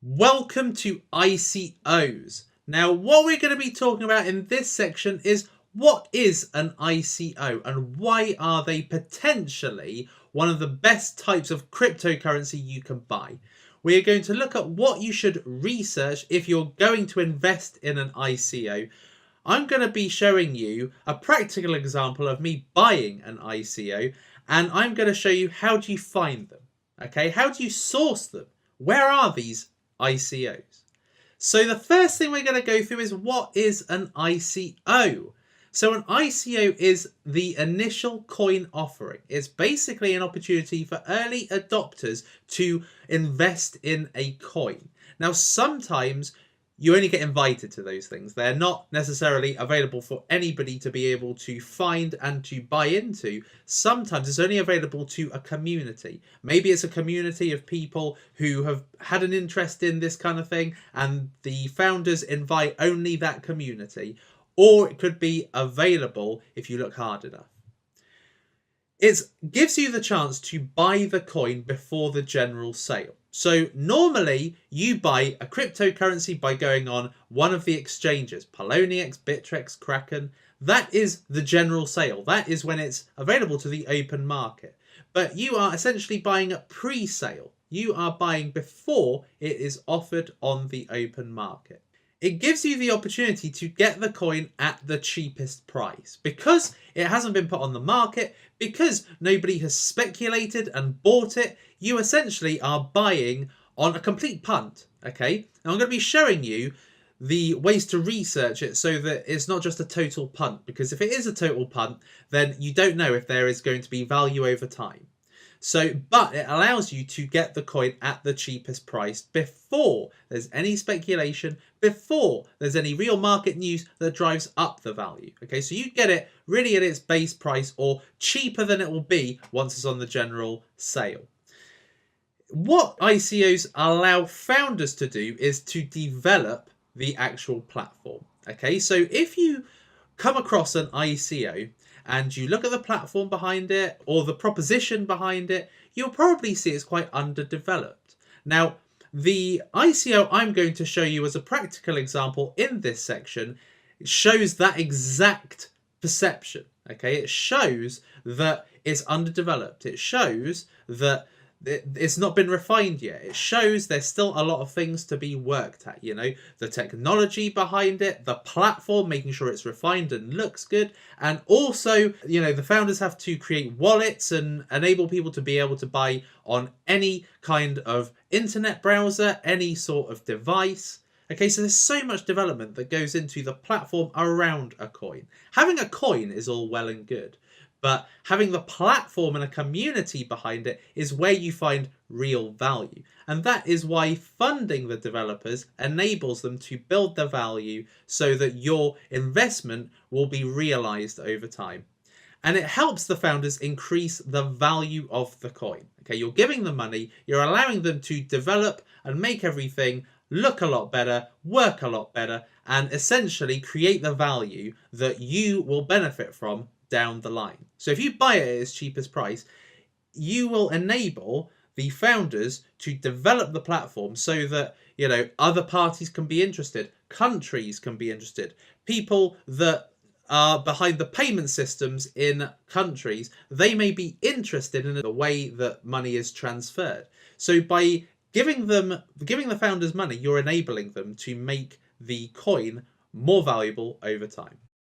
Welcome to ICOs. Now, what we're going to be talking about in this section is what is an ICO and why are they potentially one of the best types of cryptocurrency you can buy. We're going to look at what you should research if you're going to invest in an ICO. I'm going to be showing you a practical example of me buying an ICO, and I'm going to show you how do you find them. Okay, how do you source them? Where are these ICOs? So the first thing we're going to go through is what is an ICO. So an ICO is the initial coin offering. It's basically an opportunity for early adopters to invest in a coin. Now, sometimes you only get invited to those things. They're not necessarily available for anybody to be able to find and to buy into. Sometimes it's only available to a community. Maybe it's a community of people who have had an interest in this kind of thing and the founders invite only that community. Or it could be available if you look hard enough. It gives you the chance to buy the coin before the general sale. So normally you buy a cryptocurrency by going on one of the exchanges, Poloniex, Bittrex, Kraken. That is the general sale. That is when it's available to the open market. But you are essentially buying a pre-sale. You are buying before it is offered on the open market. It gives you the opportunity to get the coin at the cheapest price because it hasn't been put on the market, because nobody has speculated and bought it. You essentially are buying on a complete punt. Okay, and I'm going to be showing you the ways to research it so that it's not just a total punt, because if it is a total punt, then you don't know if there is going to be value over time. But it allows you to get the coin at the cheapest price before there's any speculation, before there's any real market news that drives up the value. Okay, so you get it really at its base price or cheaper than it will be once it's on the general sale. What ICOs allow founders to do is to develop the actual platform. Okay, so if you come across an ICO and you look at the platform behind it or the proposition behind it, you'll probably see it's quite underdeveloped. Now, the ICO I'm going to show you as a practical example in this section shows that exact perception. Okay, it shows that it's underdeveloped. It shows that it's not been refined yet. It shows there's still a lot of things to be worked at, you know, the technology behind it, the platform, making sure it's refined and looks good. And also, you know, the founders have to create wallets and enable people to be able to buy on any kind of internet browser, any sort of device. Okay, so there's so much development that goes into the platform around a coin. Having a coin is all well and good, but having the platform and a community behind it is where you find real value. And that is why funding the developers enables them to build the value so that your investment will be realized over time. And it helps the founders increase the value of the coin. Okay, you're giving them money, you're allowing them to develop and make everything look a lot better, work a lot better, and essentially create the value that you will benefit from down the line. So if you buy it at its cheapest price, you will enable the founders to develop the platform so that, you know, other parties can be interested, countries can be interested, people that are behind the payment systems in countries, they may be interested in the way that money is transferred. So by giving the founders money, you're enabling them to make the coin more valuable over time.